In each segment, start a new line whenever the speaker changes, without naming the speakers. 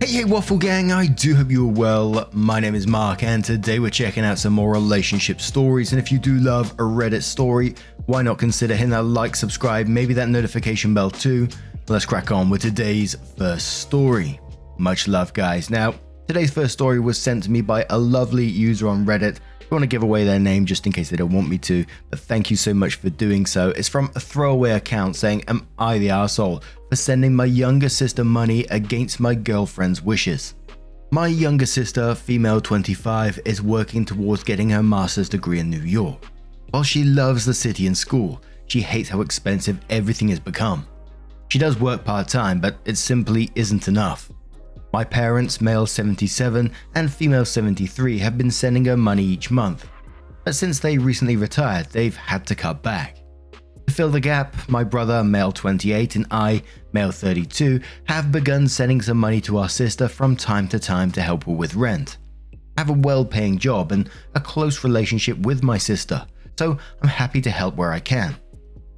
Hey Waffle Gang, I do hope you're well. My name is Mark and today we're checking out some more relationship stories, and if you do love a Reddit story, why not consider hitting that like, subscribe, maybe that notification bell too. Let's crack on with today's first story. Much love guys. Now, today's first story was sent to me by a lovely user on Reddit. I want to give away their name just in case they don't want me to, but thank you so much for doing so. It's from a throwaway account saying, "Am I the arsehole for sending my younger sister money against my girlfriend's wishes? My younger sister, female 25, is working towards getting her master's degree in New York. While she loves the city and school, she hates how expensive everything has become. She does work part-time, but it simply isn't enough. My parents, male 77 and female 73, have been sending her money each month, but since they recently retired, they've had to cut back. To fill the gap, my brother, male 28, and I, male 32, have begun sending some money to our sister from time to time to help her with rent. I have a well-paying job and a close relationship with my sister, so I'm happy to help where I can.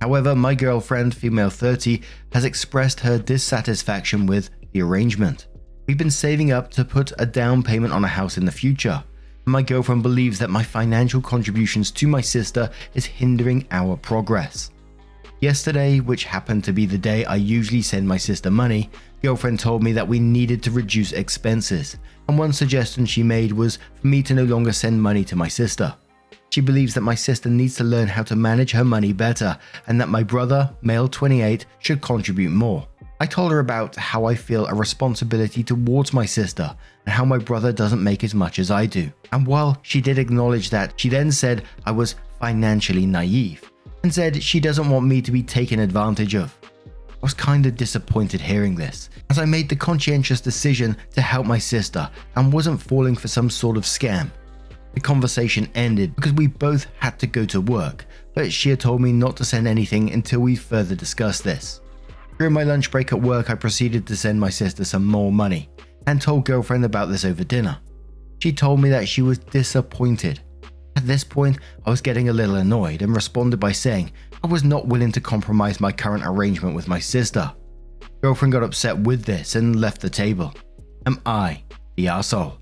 However, my girlfriend, female 30, has expressed her dissatisfaction with the arrangement. We've been saving up to put a down payment on a house in the future. My girlfriend believes that my financial contributions to my sister is hindering our progress. Yesterday, which happened to be the day I usually send my sister money, girlfriend told me that we needed to reduce expenses, and one suggestion she made was for me to no longer send money to my sister. She believes that my sister needs to learn how to manage her money better, and that my brother, male 28, should contribute more. I told her about how I feel a responsibility towards my sister and how my brother doesn't make as much as I do. And while she did acknowledge that, she then said I was financially naive and said she doesn't want me to be taken advantage of. I was kind of disappointed hearing this, as I made the conscientious decision to help my sister and wasn't falling for some sort of scam. The conversation ended because we both had to go to work, but she had told me not to send anything until we further discussed this. During my lunch break at work, I proceeded to send my sister some more money and told girlfriend about this over dinner. She told me that she was disappointed. At this point, I was getting a little annoyed and responded by saying I was not willing to compromise my current arrangement with my sister. Girlfriend got upset with this and left the table. Am I the arsehole?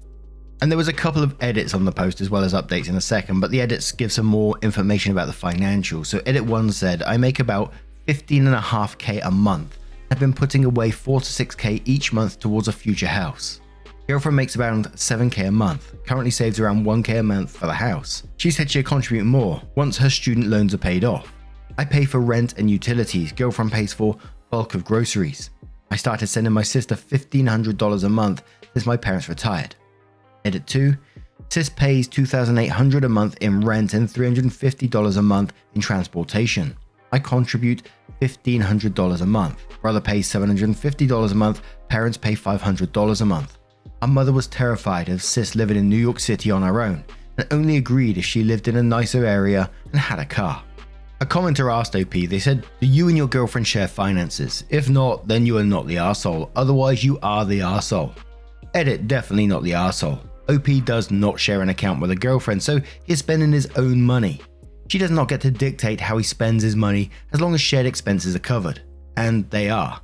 And there was a couple of edits on the post as well as updates in a second, but the edits give some more information about the financials. So edit 1 said, I make about 15.5k a month. I've been putting away 4 to 6k each month towards a future house. Girlfriend makes around 7k a month, currently saves around 1k a month for the house. She said she'll contribute more once her student loans are paid off. I pay for rent and utilities, girlfriend pays for bulk of groceries. I started sending my sister $1,500 a month since my parents retired. Edit 2, sis pays $2,800 a month in rent and $350 a month in transportation. I contribute $1,500 a month. Brother pays $750 a month. Parents pay $500 a month. Our mother was terrified of sis living in New York City on her own and only agreed if she lived in a nicer area and had a car. A commenter asked OP, they said, do you and your girlfriend share finances? If not, then you are not the arsehole. Otherwise, you are the arsehole. Edit, definitely not the arsehole. OP does not share an account with a girlfriend, so he's spending his own money. She does not get to dictate how he spends his money as long as shared expenses are covered. And they are.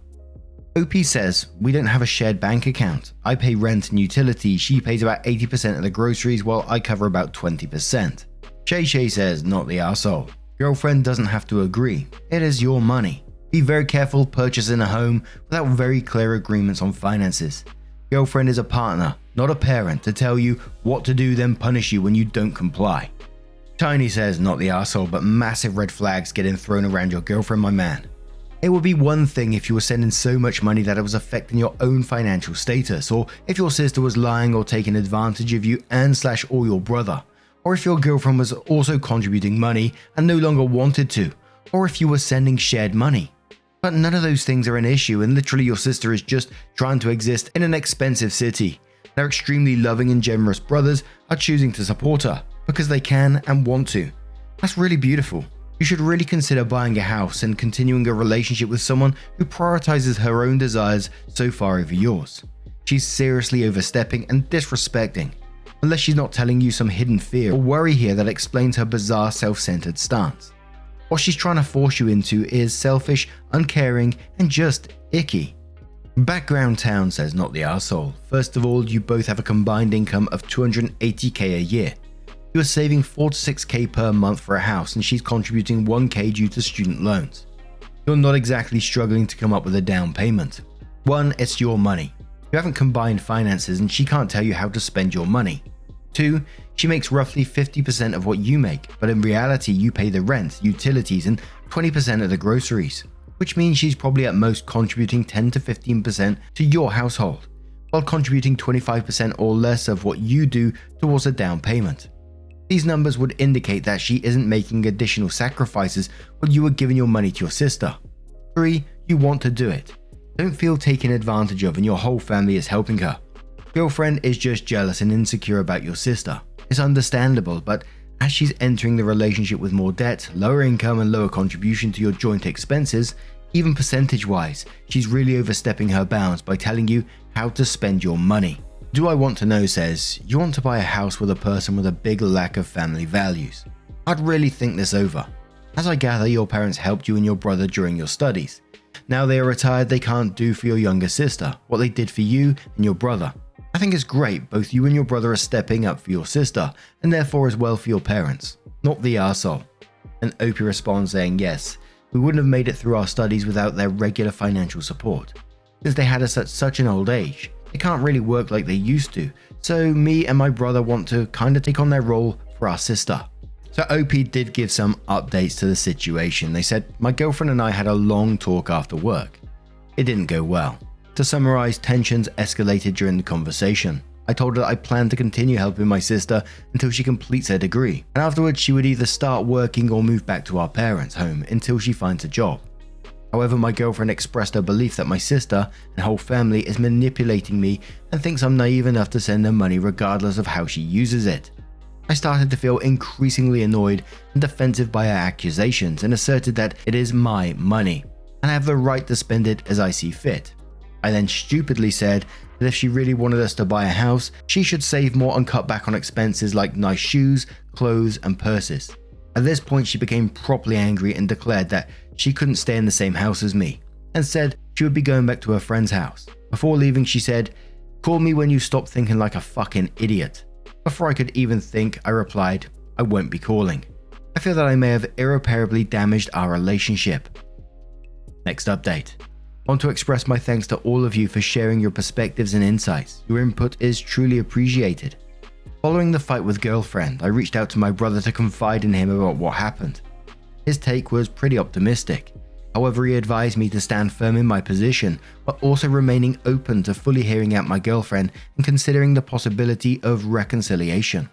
OP says, we don't have a shared bank account. I pay rent and utilities, she pays about 80% of the groceries while I cover about 20%. Shay says, not the arsehole. Girlfriend doesn't have to agree. It is your money. Be very careful purchasing a home without very clear agreements on finances. Girlfriend is a partner, not a parent, to tell you what to do then punish you when you don't comply. Tiny says, not the arsehole, but massive red flags getting thrown around your girlfriend, my man. It would be one thing if you were sending so much money that it was affecting your own financial status, or if your sister was lying or taking advantage of you and/or your brother, or if your girlfriend was also contributing money and no longer wanted to, or if you were sending shared money. But none of those things are an issue, and literally your sister is just trying to exist in an expensive city. Their extremely loving and generous brothers are choosing to support her because they can and want to. That's really beautiful. You should really consider buying a house and continuing a relationship with someone who prioritizes her own desires so far over yours. She's seriously overstepping and disrespecting, unless she's not telling you some hidden fear or worry here that explains her bizarre self-centered stance. What she's trying to force you into is selfish, uncaring, and just icky. Background Town says, not the arsehole. First of all, you both have a combined income of 280k a year. You are saving 4 to 6k per month for a house and she's contributing 1k due to student loans. You're not exactly struggling to come up with a down payment. 1. It's your money. You haven't combined finances and she can't tell you how to spend your money. 2. She makes roughly 50% of what you make, but in reality you pay the rent, utilities and 20% of the groceries, which means she's probably at most contributing 10 to 15% to your household, while contributing 25% or less of what you do towards a down payment. These numbers would indicate that she isn't making additional sacrifices when you are giving your money to your sister. 3. You want to do it. Don't feel taken advantage of and your whole family is helping her. Girlfriend is just jealous and insecure about your sister. It's understandable, but as she's entering the relationship with more debt, lower income and lower contribution to your joint expenses, even percentage-wise, she's really overstepping her bounds by telling you how to spend your money. Do I Want to Know says, you want to buy a house with a person with a big lack of family values. I'd really think this over. As I gather, your parents helped you and your brother during your studies. Now they are retired, they can't do for your younger sister what they did for you and your brother. I think it's great both you and your brother are stepping up for your sister and therefore as well for your parents. Not the arsehole. And Opie responds saying, yes, we wouldn't have made it through our studies without their regular financial support. Since they had us at such an old age, they can't really work like they used to, so me and my brother want to kind of take on their role for our sister. So OP did give some updates to the situation. They said, my girlfriend and I had a long talk after work. It didn't go well. To summarize, tensions escalated during the conversation. I told her that I plan to continue helping my sister until she completes her degree, and afterwards she would either start working or move back to our parents' home until she finds a job. However, my girlfriend expressed her belief that my sister and whole family is manipulating me and thinks I'm naive enough to send her money regardless of how she uses it. I started to feel increasingly annoyed and defensive by her accusations and asserted that it is my money and I have the right to spend it as I see fit. I then stupidly said that if she really wanted us to buy a house, she should save more and cut back on expenses like nice shoes, clothes and purses. At this point she became properly angry and declared that she couldn't stay in the same house as me and said she would be going back to her friend's house. Before leaving she said, call me when you stop thinking like a fucking idiot. Before I could even think, I replied, I won't be calling. I feel that I may have irreparably damaged our relationship. Next update. I want to express my thanks to all of you for sharing your perspectives and insights. Your input is truly appreciated. Following the fight with girlfriend, I reached out to my brother to confide in him about what happened. His take was pretty optimistic. However, he advised me to stand firm in my position, but also remaining open to fully hearing out my girlfriend and considering the possibility of reconciliation.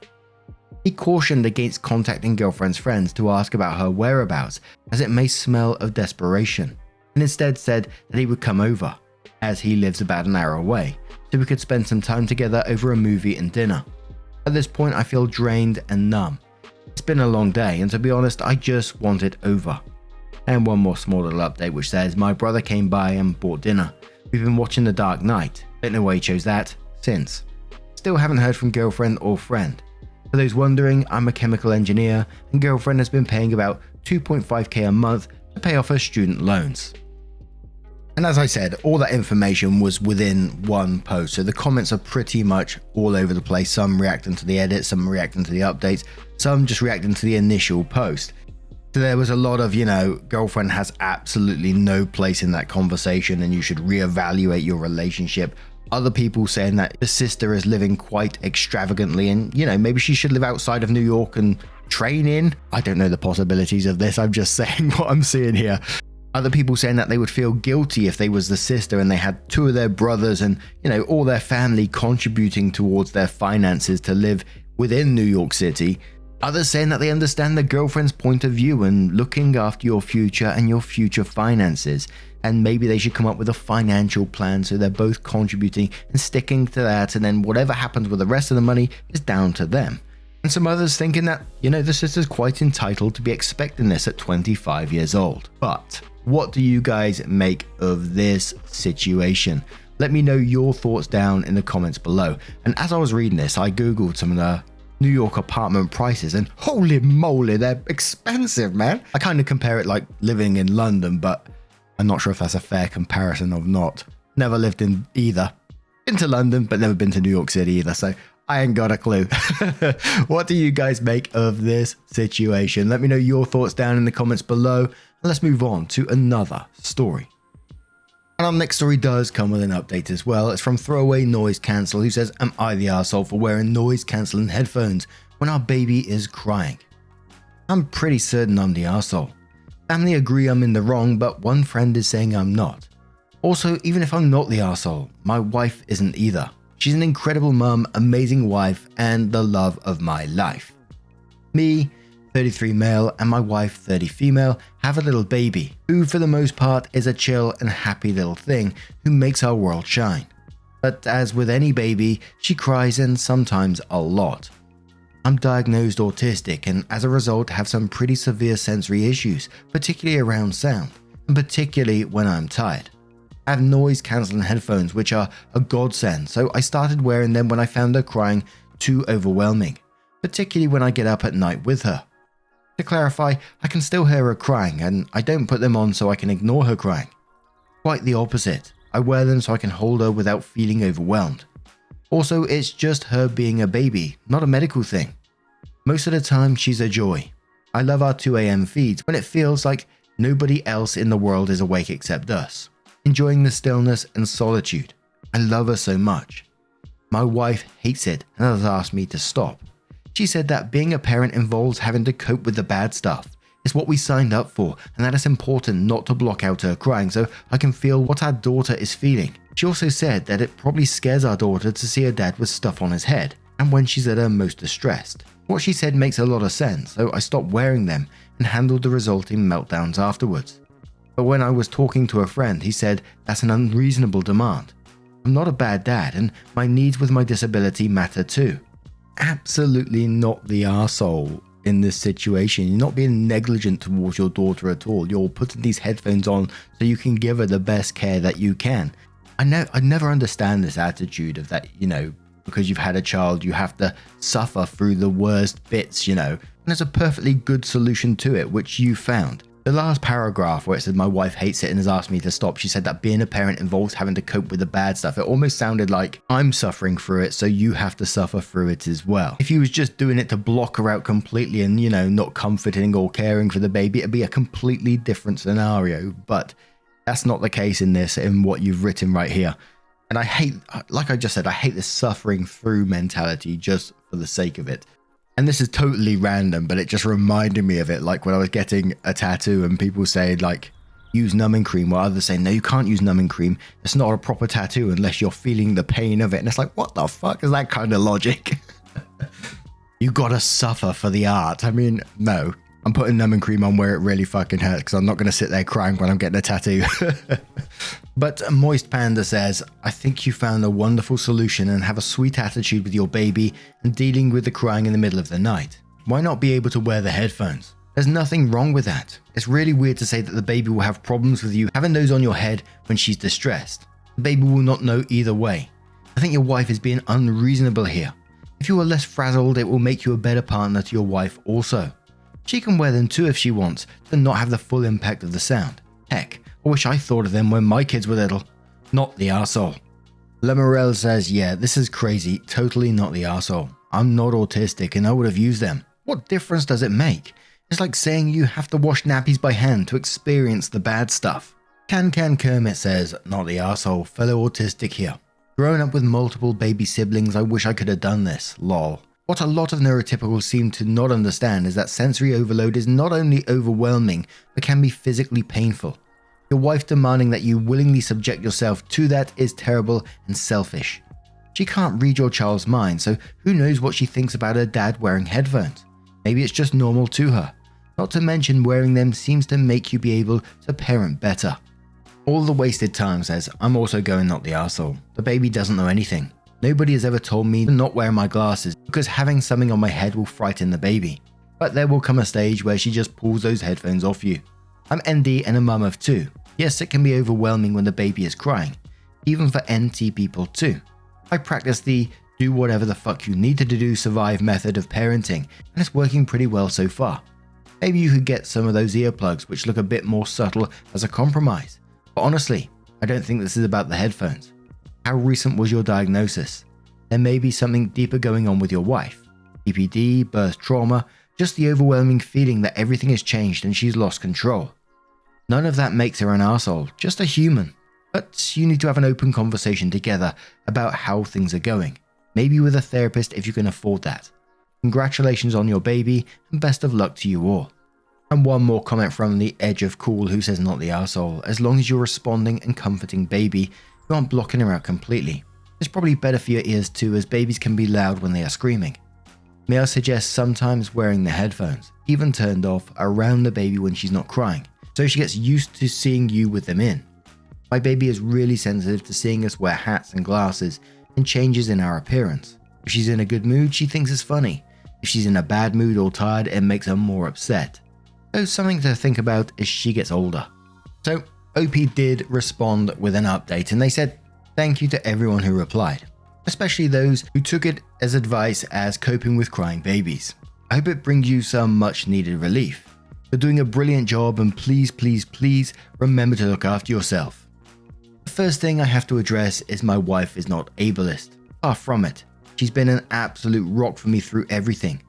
He cautioned against contacting girlfriend's friends to ask about her whereabouts, as it may smell of desperation, and instead said that he would come over, as he lives about an hour away, so we could spend some time together over a movie and dinner. At this point, I feel drained and numb. It's been a long day, and to be honest, I just want it over. And one more small little update which says, my brother came by and bought dinner. We've been watching The Dark Knight. Don't know why he chose that since. Still haven't heard from girlfriend or friend. For those wondering, I'm a chemical engineer and girlfriend has been paying about 2.5k a month to pay off her student loans. And as I said, all that information was within one post, so the comments are pretty much all over the place, some reacting to the edit, some reacting to the updates, some just reacting to the initial post. So there was a lot of, girlfriend has absolutely no place in that conversation and you should reevaluate your relationship. Other people saying that the sister is living quite extravagantly and, maybe she should live outside of New York and train in. I don't know the possibilities of this, I'm just saying what I'm seeing here. Other people saying that they would feel guilty if they was the sister and they had two of their brothers and, all their family contributing towards their finances to live within New York City. Others saying that they understand the girlfriend's point of view and looking after your future and your future finances, and maybe they should come up with a financial plan so they're both contributing and sticking to that, and then whatever happens with the rest of the money is down to them. And some others thinking that, the sister's quite entitled to be expecting this at 25 years old. But what do you guys make of this situation? Let me know your thoughts down in the comments below. And as I was reading this, I googled some of the New York apartment prices and holy moly, they're expensive, man. I kind of compare it like living in London, but I'm not sure if that's a fair comparison or not. Never lived in either. Been to London, but never been to New York City either, so I ain't got a clue. What do you guys make of this situation? Let me know your thoughts down in the comments below, and let's move on to another story. And our next story does come with an update as well. It's from Throwaway Noise Cancel, who says, am I the arsehole for wearing noise cancelling headphones when our baby is crying? I'm pretty certain I'm the arsehole. Family agree I'm in the wrong, but one friend is saying I'm not. Also, even if I'm not the arsehole, my wife isn't either. She's an incredible mum, amazing wife, and the love of my life. Me, 33 male, and my wife, 30 female, have a little baby, who for the most part is a chill and happy little thing who makes our world shine. But as with any baby, she cries, and sometimes a lot. I'm diagnosed autistic and as a result have some pretty severe sensory issues, particularly around sound, and particularly when I'm tired. I have noise cancelling headphones which are a godsend, so I started wearing them when I found her crying too overwhelming, particularly when I get up at night with her. To clarify, I can still hear her crying and I don't put them on so I can ignore her crying. Quite the opposite, I wear them so I can hold her without feeling overwhelmed. Also, it's just her being a baby, not a medical thing. Most of the time, she's a joy. I love our 2 AM feeds when it feels like nobody else in the world is awake except us, enjoying the stillness and solitude. I love her so much. My wife hates it and has asked me to stop. She said that being a parent involves having to cope with the bad stuff. It's what we signed up for, and that it's important not to block out her crying so I can feel what our daughter is feeling. She also said that it probably scares our daughter to see her dad with stuff on his head, and when she's at her most distressed. What she said makes a lot of sense, so I stopped wearing them and handled the resulting meltdowns afterwards. But when I was talking to a friend, he said that's an unreasonable demand. I'm not a bad dad, and my needs with my disability matter too. Absolutely not the arsehole in this situation. You're not being negligent towards your daughter at all. You're putting these headphones on so you can give her the best care that you can. I never understand this attitude of that, because you've had a child, you have to suffer through the worst bits, And there's a perfectly good solution to it, which you found. The last paragraph where it said my wife hates it and has asked me to stop, she said that being a parent involves having to cope with the bad stuff. It almost sounded like I'm suffering through it, so you have to suffer through it as well. If you was just doing it to block her out completely and, not comforting or caring for the baby, it'd be a completely different scenario. But that's not the case in what you've written right here. And I hate, like I just said, I hate this suffering through mentality just for the sake of it. And this is totally random, but it just reminded me of it. Like when I was getting a tattoo and people say like, use numbing cream, while others say, no, you can't use numbing cream. It's not a proper tattoo unless you're feeling the pain of it. And it's like, what the fuck is that kind of logic? You gotta suffer for the art. I mean, no, I'm putting numbing cream on where it really fucking hurts because I'm not going to sit there crying when I'm getting a tattoo. But Moist Panda says, I think you found a wonderful solution and have a sweet attitude with your baby and dealing with the crying in the middle of the night. Why not be able to wear the headphones? There's nothing wrong with that. It's really weird to say that the baby will have problems with you having those on your head when she's distressed. The baby will not know either way. I think your wife is being unreasonable here. If you are less frazzled, it will make you a better partner to your wife also. She can wear them too if she wants, to not have the full impact of the sound. Heck, I wish I thought of them when my kids were little. Not the arsehole. Lemorel says, yeah, this is crazy, totally not the arsehole. I'm not autistic and I would have used them. What difference does it make? It's like saying you have to wash nappies by hand to experience the bad stuff. Can Kermit says, not the arsehole, fellow autistic here. Growing up with multiple baby siblings, I wish I could have done this, lol. What a lot of neurotypicals seem to not understand is that sensory overload is not only overwhelming, but can be physically painful. Your wife demanding that you willingly subject yourself to that is terrible and selfish. She can't read your child's mind, so who knows what she thinks about her dad wearing headphones. Maybe it's just normal to her. Not to mention wearing them seems to make you be able to parent better. All the wasted time says, I'm also going not the arsehole. The baby doesn't know anything. Nobody has ever told me to not wear my glasses because having something on my head will frighten the baby. But there will come a stage where she just pulls those headphones off you. I'm ND and a mum of 2. Yes, it can be overwhelming when the baby is crying, even for NT people too. I practice the do whatever the fuck you need to do survive method of parenting, and it's working pretty well so far. Maybe you could get some of those earplugs which look a bit more subtle as a compromise. But honestly, I don't think this is about the headphones. How recent was your diagnosis? There may be something deeper going on with your wife. PPD, birth trauma, just the overwhelming feeling that everything has changed and she's lost control. None of that makes her an arsehole, just a human. But you need to have an open conversation together about how things are going. Maybe with a therapist if you can afford that. Congratulations on your baby and best of luck to you all. And one more comment from the Edge of Cool who says not the arsehole. As long as you're responding and comforting baby, you aren't blocking her out completely. It's probably better for your ears too, as babies can be loud when they are screaming. May I suggest sometimes wearing the headphones, even turned off, around the baby when she's not crying, so she gets used to seeing you with them in. My baby is really sensitive to seeing us wear hats and glasses and changes in our appearance. If she's in a good mood, she thinks it's funny. If she's in a bad mood or tired, it makes her more upset. So something to think about as she gets older. So OP did respond with an update, and they said thank you to everyone who replied, especially those who took it as advice as coping with crying babies. I hope it brings you some much needed relief. You're doing a brilliant job, and please, please, please remember to look after yourself. The first thing I have to address is my wife is not ableist. Far from it. She's been an absolute rock for me through everything.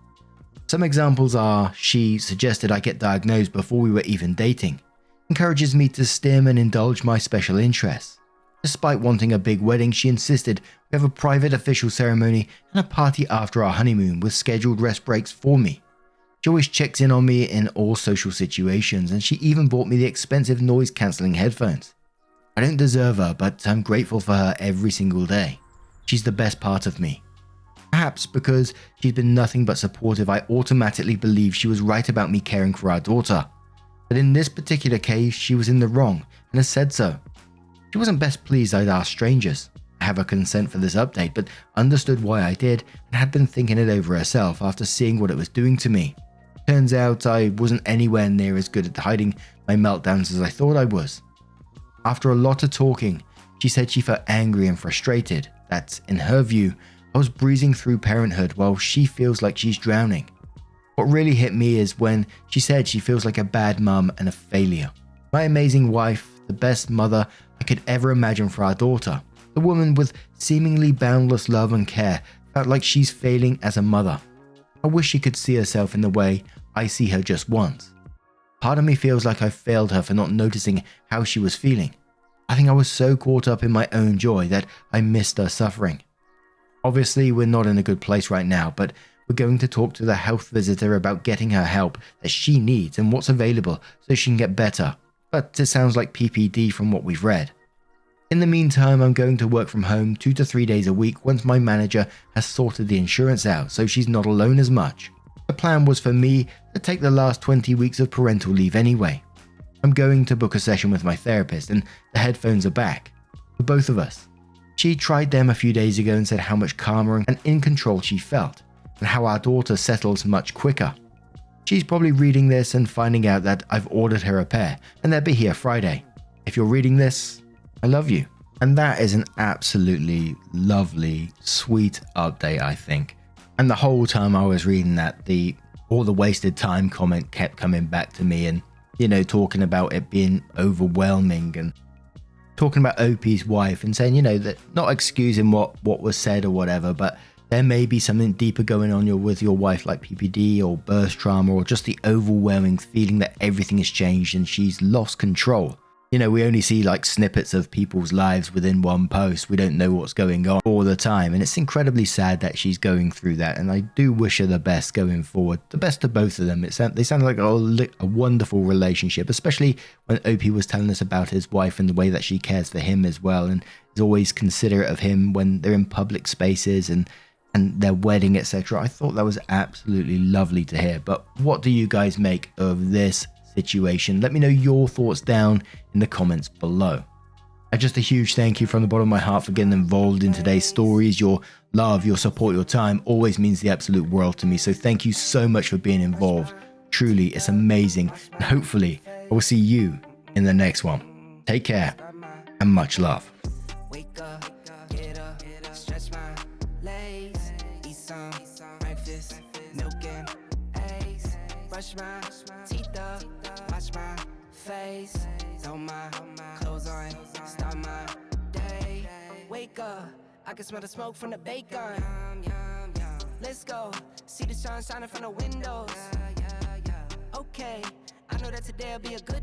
Some examples are she suggested I get diagnosed before we were even dating, encourages me to stim and indulge my special interests. Despite wanting a big wedding, she insisted we have a private official ceremony and a party after our honeymoon with scheduled rest breaks for me. She always checks in on me in all social situations, and she even bought me the expensive noise-cancelling headphones. I don't deserve her, but I'm grateful for her every single day. She's the best part of me. Perhaps because she's been nothing but supportive, I automatically believe she was right about me caring for our daughter. But in this particular case, she was in the wrong and has said so. She wasn't best pleased I'd asked strangers. I have her consent for this update, but understood why I did and had been thinking it over herself after seeing what it was doing to me. Turns out I wasn't anywhere near as good at hiding my meltdowns as I thought I was. After a lot of talking, she said she felt angry and frustrated, that, in her view, I was breezing through parenthood while she feels like she's drowning. What really hit me is when she said she feels like a bad mum and a failure. My amazing wife, the best mother I could ever imagine for our daughter, the woman with seemingly boundless love and care, felt like she's failing as a mother. I wish she could see herself in the way I see her just once. Part of me feels like I failed her for not noticing how she was feeling. I think I was so caught up in my own joy that I missed her suffering. Obviously, we're not in a good place right now, but we're going to talk to the health visitor about getting her help that she needs and what's available so she can get better. But it sounds like PPD from what we've read. In the meantime, I'm going to work from home 2 to 3 days a week once my manager has sorted the insurance out so she's not alone as much. The plan was for me to take the last 20 weeks of parental leave anyway. I'm going to book a session with my therapist, and the headphones are back. For both of us. She tried them a few days ago and said how much calmer and in control she felt, and how our daughter settles much quicker. She's probably reading this and finding out that I've ordered her a pair, and they'll be here Friday. If you're reading this, I love you. And that is an absolutely lovely, sweet update, I think. And the whole time I was reading that, all the wasted time comment kept coming back to me and, talking about it being overwhelming and talking about OP's wife and saying, that not excusing what was said or whatever, but there may be something deeper going on with your wife like PPD or birth trauma or just the overwhelming feeling that everything has changed and she's lost control. We only see like snippets of people's lives within one post. We don't know what's going on all the time. And it's incredibly sad that she's going through that. And I do wish her the best going forward. The best to both of them. They sound like a wonderful relationship, especially when OP was telling us about his wife and the way that she cares for him as well. And is always considerate of him when they're in public spaces and their wedding, etc. I thought that was absolutely lovely to hear. But what do you guys make of this situation? Let me know your thoughts down in the comments below. And just a huge thank you from the bottom of my heart for getting involved in today's stories. Your love, your support, your time always means the absolute world to me. So thank you so much for being involved. Truly, it's amazing. And hopefully I will see you in the next one. Take care and much love.
Wake up, get up, stretch my legs, eat some breakfast, milk and eggs, brush my teeth up, watch my face. Throw my clothes on, start my day. Wake up, I can smell the smoke from the bacon. Let's go, see the sun shining from the windows. Okay, I know that today'll be a good